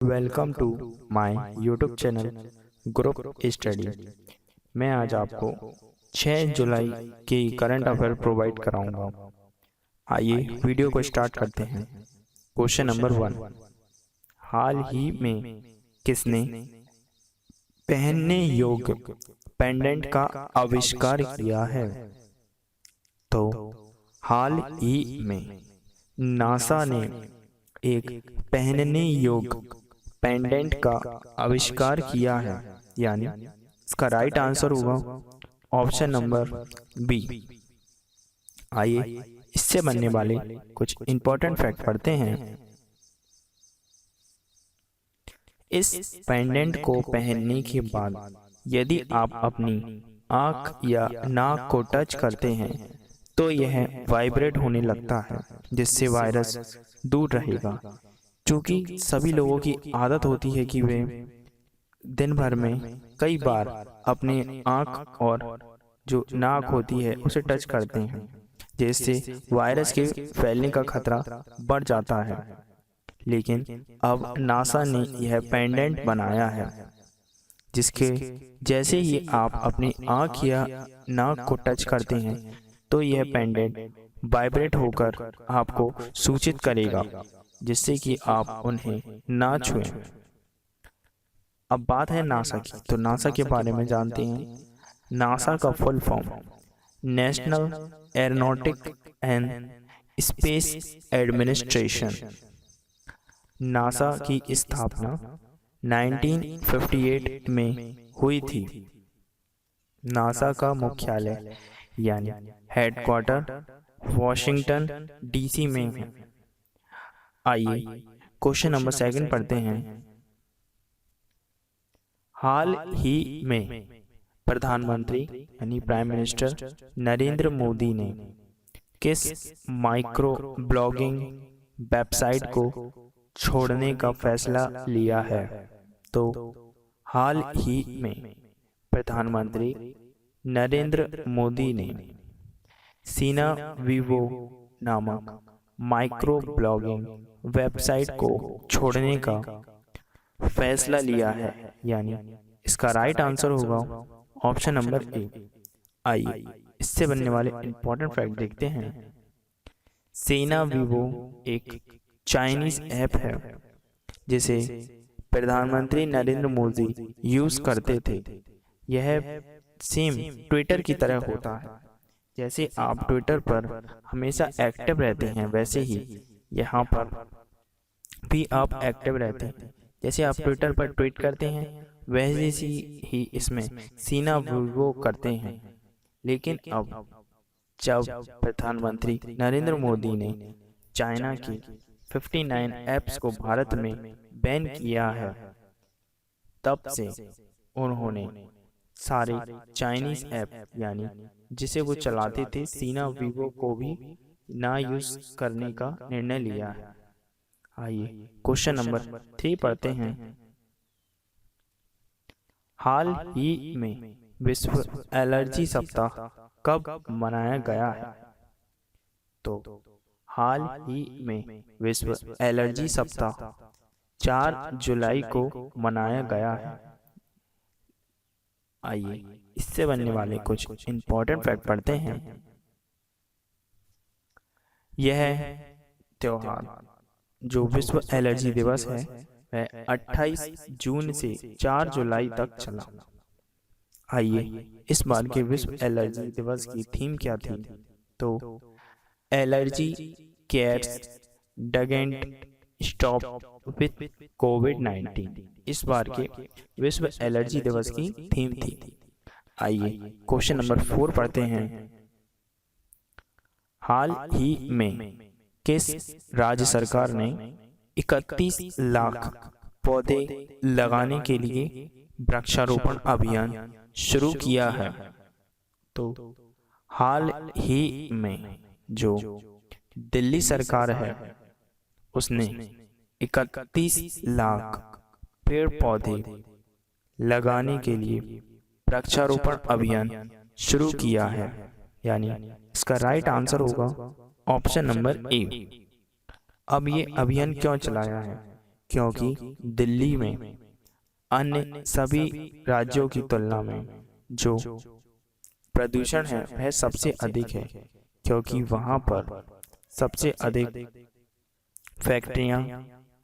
Welcome to my YouTube channel group study. मैं आज आपको 6 जुलाई की करंट अफेयर प्रोवाइड कराऊंगा। आइए वीडियो को स्टार्ट करते हैं। क्वेश्चन नंबर 1, हाल ही में किसने पहनने योग्य पेंडेंट का आविष्कार किया है? तो हाल ही में नासा ने एक पहनने योग्य पेंडेंट का आविष्कार किया है, यानी इसका राइट आंसर होगा ऑप्शन नंबर बी। आइए इससे बनने वाले कुछ इंपॉर्टेंट फैक्ट पढ़ते हैं। इस पेंडेंट को पहनने के बाद यदि आप अपनी आंख या नाक को टच करते हैं तो यह वाइब्रेट होने लगता है, जिससे वायरस दूर रहेगा। क्योंकि सभी लोगों की आदत होती है कि वे दिन भर में कई बार अपने आंख और जो नाक होती है उसे टच करते हैं, जिससे वायरस के फैलने का खतरा बढ़ जाता है। लेकिन अब नासा ने यह पेंडेंट बनाया है जिसके जैसे ही आप अपनी आंख या नाक को टच करते हैं तो यह पेंडेंट वाइब्रेट होकर आपको सूचित करेगा, जिससे कि आप उन्हें ना छुएं। अब बात है नासा की, तो नासा के बारे में जानते हैं। नासा का full form national aeronautic and space administration. NASA की स्थापना 1958 में हुई थी। नासा का मुख्यालय यानी हेडक्वार्टर वॉशिंगटन डीसी में है। आइए क्वेश्चन नंबर 2 पढ़ते हैं। हाल ही में प्रधानमंत्री यानी प्राइम मिनिस्टर नरेंद्र मोदी ने किस माइक्रो ब्लॉगिंग वेबसाइट को छोड़ने का फैसला लिया है? तो हाल ही में प्रधानमंत्री नरेंद्र मोदी ने सीना वीवो नामक माइक्रो ब्लॉगिंग वेबसाइट को छोड़ने का फैसला लिया है, यानी इसका राइट आंसर होगा ऑप्शन नंबर ए। आइए इससे बनने वाले इंपॉर्टेंट फैक्ट देखते हैं। सीना वीवो एक चाइनीज ऐप है जिसे प्रधानमंत्री नरेंद्र मोदी यूज करते थे। यह सेम ट्विटर की तरह होता है। जैसे आप ट्विटर पर हमेशा एक्टिव रहते हैं, वैसे ही यहाँ पर भी आप एक्टिव रहते हैं। जैसे आप ट्विटर पर ट्वीट करते हैं वैसे ही इसमें सीना वीवो करते हैं। लेकिन अब जब प्रधानमंत्री नरेंद्र मोदी ने चाइना की 59 ऐप्स को भारत में बैन किया है, तब से उन्होंने सारे चाइनीज ऐप यानी जिसे वो चलाते थे सीना वीवो को भी ना यूज करने का निर्णय लिया है। आइए क्वेश्चन नंबर 3 पढ़ते हैं। हाल ही में विश्व एलर्जी सप्ताह कब मनाया गया है? तो हाल ही में विश्व एलर्जी सप्ताह 4 जुलाई को मनाया गया है। आइए इससे बनने वाले कुछ इंपॉर्टेंट फैक्ट पढ़ते हैं। यह त्योहार जो विश्व एलर्जी दिवस है वह 28 जून से 4 जुलाई तक चला। आइए इस बार के विश्व एलर्जी दिवस की थीम क्या थी? तो एलर्जी केयर्स डगेंट स्टॉप विथ कोविड-19 इस बार के विश्व एलर्जी दिवस की थीम थी। आइए क्वेश्चन नंबर 4 पढ़ते हैं। हाल ही में किस राज्य सरकार ने 31 लाख पौधे लगाने के लिए वृक्षारोपण अभियान शुरू किया है? तो हाल ही में जो दिल्ली सरकार है उसने 31 लाख पेड़ पौधे लगाने के लिए वृक्षारोपण अभियान शुरू किया है, यानी इसका राइट आंसर होगा ऑप्शन नंबर ए। अब ये अभियान क्यों चलाया है? क्योंकि दिल्ली में अन्य सभी राज्यों की तुलना में जो प्रदूषण है वह सबसे अधिक है, क्योंकि वहाँ पर सबसे अधिक फैक्ट्रियाँ,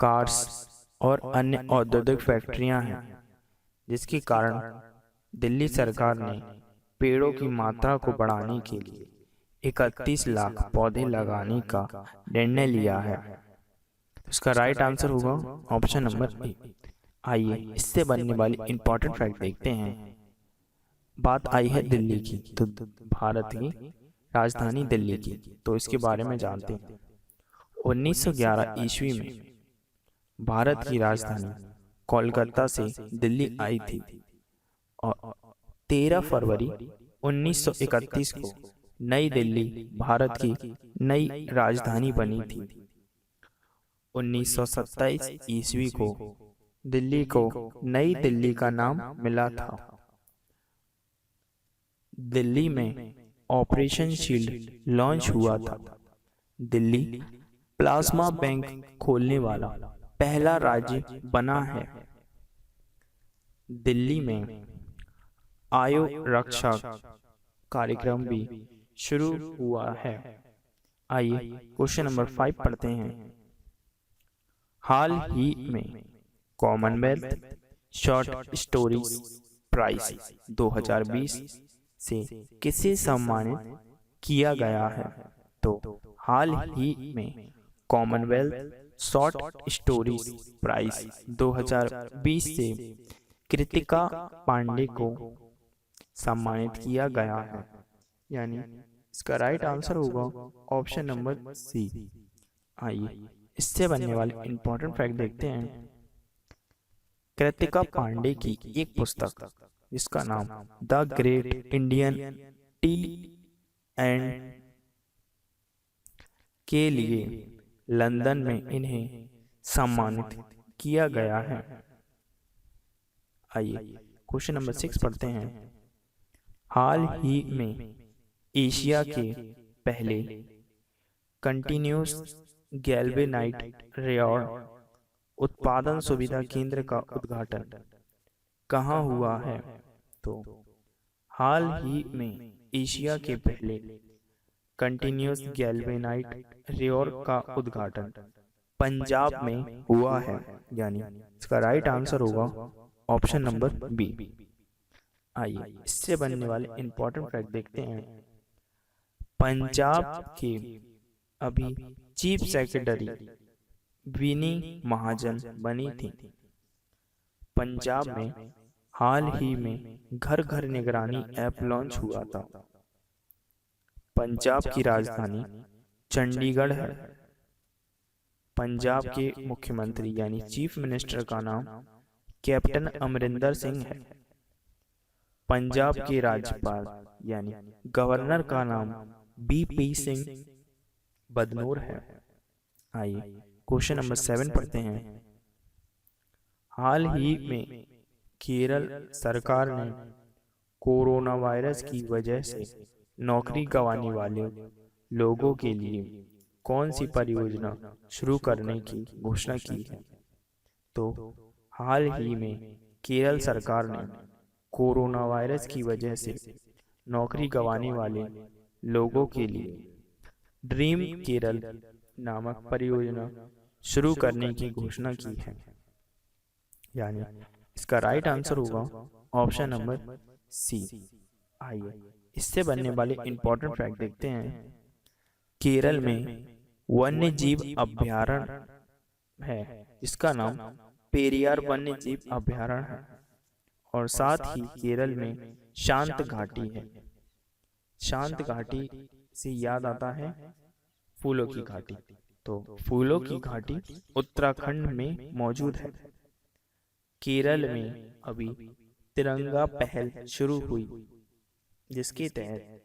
कार्स और अन्य औद्योगिक फैक्ट्रियाँ हैं, जिसके कारण दिल्ली सरकार ने पेड़ों की मात्रा को बढ़ाने के लिए 31 लाख पौधे लगाने का निर्णय लिया है। इसका राइट आंसर होगा ऑप्शन नंबर ए। आइए इससे बनने वाली इंपॉर्टेंट फैक्ट देखते हैं। बात आई है दिल्ली की, तो भारत की राजधानी दिल्ली की, तो इसके बारे में जानते हैं। 1911 ईस्वी में भारत की राजधानी कोलकाता से दिल्ली आई थी और 13 फरवरी 1931 को नई दिल्ली भारत की नई राजधानी बनी थी। 1927 ईस्वी को दिल्ली को नई दिल्ली का नाम मिला था। दिल्ली में ऑपरेशन शील्ड लॉन्च हुआ था। दिल्ली प्लाज्मा बैंक खोलने वाला पहला राज्य बना है। दिल्ली में आयु रक्षा कार्यक्रम भी शुरू हुआ है। आइए क्वेश्चन नंबर 5 पढ़ते हैं। हाल ही में कॉमनवेल्थ शॉर्ट स्टोरीज प्राइज 2020 से किसे सम्मानित किया गया है? तो हाल ही में कॉमनवेल्थ शॉर्ट स्टोरीज प्राइज 2020 से कृतिका पांडे को सम्मानित किया गया है। यानी इसका राइट आंसर होगा ऑप्शन नंबर सी। आइए इससे बनने वाले इंपॉर्टेंट फैक्ट देखते हैं। कृतिका पांडे की एक पुस्तक जिसका नाम the great Indian T and के लिए लंदन में इन्हें सम्मानित किया गया है। आइए क्वेश्चन नंबर 6 पढ़ते हैं। हाल ही में एशिया के पहले कंटिन्यूस गैल्वेनाइट रेयर उत्पादन सुविधा केंद्र का उद्घाटन कहाँ हुआ है? तो हाल ही में एशिया के पहले कंटिन्यूस गैल्वेनाइट रेयर का उद्घाटन पंजाब में हुआ है। यानी इसका राइट आंसर होगा ऑप्शन नंबर बी। आइए इससे बनने वाले इंपॉर्टेंट फैक्ट देखते हैं। पंजाब के अभी चीफ सेक्रेटरी विनी महाजन बनी थी। पंजाब में हाल ही में घर घर निगरानी ऐप लॉन्च हुआ था। पंजाब की राजधानी चंडीगढ़ है। पंजाब के मुख्यमंत्री यानी चीफ मिनिस्टर का नाम कैप्टन अमरिंदर सिंह है। पंजाब के राज्यपाल यानी गवर्नर का नाम बीपी सिंह बदनोर है। आइए क्वेश्चन नंबर 7 पढ़ते हैं। हाल ही में केरल सरकार ने कोरोना वायरस की वजह से नौकरी गंवाने वाले लोगों के लिए कौन सी परियोजना शुरू करने की घोषणा की है? तो हाल ही में केरल सरकार ने कोरोना वायरस की वजह से नौकरी गंवाने वाले लोगों के लिए ड्रीम केरल नामक परियोजना शुरू करने की घोषणा की है। यानी इसका राइट आंसर होगा ऑप्शन नंबर सी। आइए इससे बनने वाले इंपॉर्टेंट फैक्ट देखते हैं। केरल में वन्य जीव अभयारण्य है जिसका नाम पेरियार वन्य जीव अभयारण्य है। और साथ ही केरल में शांत घाटी है। शांत घाटी से याद आता है फूलों की घाटी। तो फूलों की घाटी उत्तराखंड में मौजूद है। केरल में अभी तिरंगा पहल शुरू हुई जिसके तहत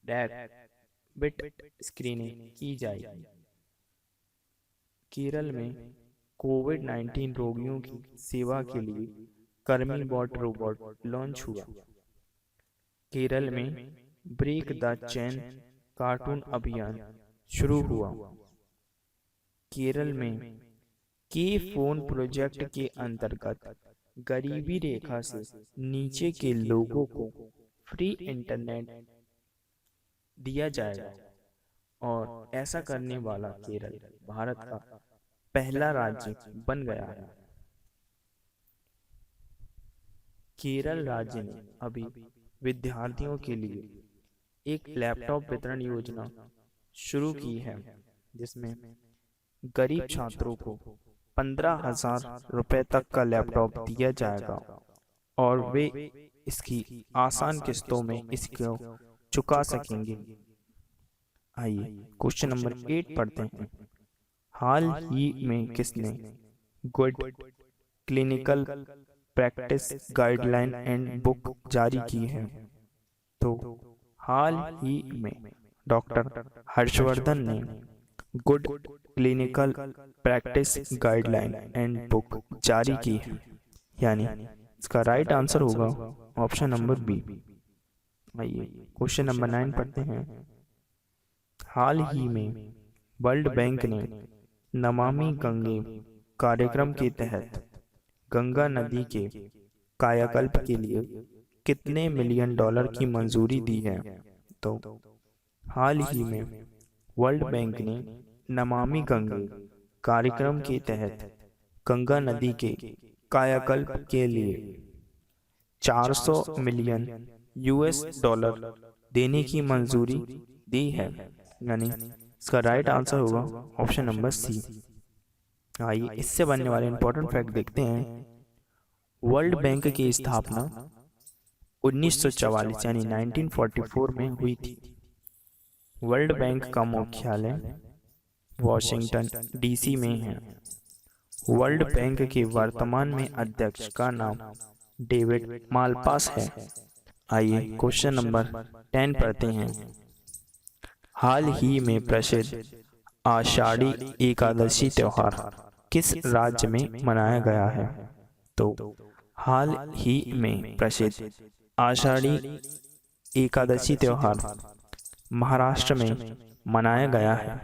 रैपिड स्क्रीनिंग की जाएगी। केरल में कोविड-19 रोगियों की सेवा के लिए कर्मी बॉट रोबोट लॉन्च हुआ। केरल में ब्रेक द चेन कार्टून अभियान शुरू हुआ। केरल में के फोन प्रोजेक्ट के अंतर्गत गरीबी रेखा से नीचे के लोगों को फ्री इंटरनेट दिया जाएगा। और ऐसा करने वाला केरल भारत का पहला राज्य बन गया है। केरल राज्य ने अभी विद्यार्थियों के लिए एक लैपटॉप वितरण योजना शुरू की है, जिसमें गरीब छात्रों को 15,000 रुपए तक का लैपटॉप दिया जाएगा और वे इसकी आसान किस्तों में इसको चुका सकेंगे। आइए क्वेश्चन नंबर 8 पढ़ते हैं। हाल ही में किसने good clinical practice guideline and book जारी की है? तो हाल ही में डॉक्टर हर्षवर्धन ने good clinical practice guideline and book जारी की है, यानी इसका राइट आंसर होगा ऑप्शन नंबर बी। आइए क्वेश्चन नंबर 9 पढ़ते हैं। हाल ही में वर्ल्ड बैंक ने नमामि गंगे कार्यक्रम के तहत गंगा नदी के कायाकल्प के लिए कितने मिलियन डॉलर की मंजूरी दी है? तो हाल ही में वर्ल्ड बैंक ने नमामि गंगे कार्यक्रम के तहत गंगा नदी के कायाकल्प के लिए 400 मिलियन यूएस डॉलर देने की मंजूरी दी है, यानी इसका राइट आंसर होगा ऑप्शन नंबर सी। आइए इससे बनने वाले इंपॉर्टेंट फैक्ट देखते हैं। वर्ल्ड बैंक की स्थापना 1944 यानी 1944 में हुई थी। वर्ल्ड बैंक का मुख्यालय वॉशिंगटन डीसी में है। वर्ल्ड बैंक के वर्तमान में अध्यक्ष का नाम डेविड मालपास है। आइए क्वेश्चन नंबर 10 पढ़ते हैं। हाल ही में प्रसिद्ध आषाढ़ी एकादशी त्योहार किस राज्य में मनाया गया है? तो हाल ही में प्रसिद्ध आषाढ़ी एकादशी त्योहार महाराष्ट्र में मनाया गया है,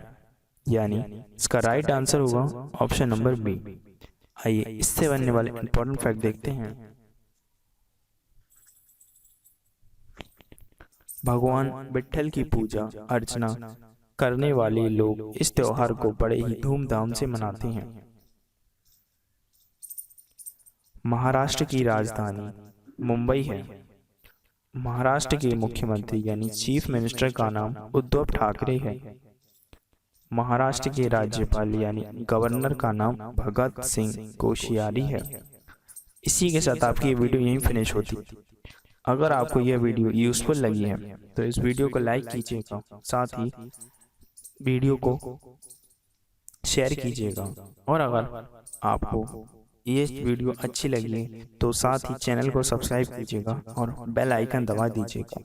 यानी इसका राइट आंसर होगा ऑप्शन नंबर बी। आइए इससे बनने वाले इंपॉर्टेंट फैक्ट देखते हैं। भगवान विट्ठल की पूजा अर्चना करने वाले लोग इस त्योहार को बड़े ही धूमधाम से मनाते हैं। महाराष्ट्र की राजधानी मुंबई है। महाराष्ट्र के मुख्यमंत्री यानी चीफ मिनिस्टर का नाम उद्धव ठाकरे है। महाराष्ट्र के राज्यपाल यानी गवर्नर का नाम भगत सिंह कोश्यारी है। इसी के साथ आपकी ये वीडियो यहीं फिनिश होती। अगर आपको यह वीडियो यूजफुल लगी है तो इस वीडियो को लाइक कीजिएगा, साथ ही वीडियो को शेयर कीजिएगा, और अगर आपको ये वीडियो अच्छी लगी तो साथ ही चैनल को सब्सक्राइब कीजिएगा और बेल आइकन दबा दीजिएगा।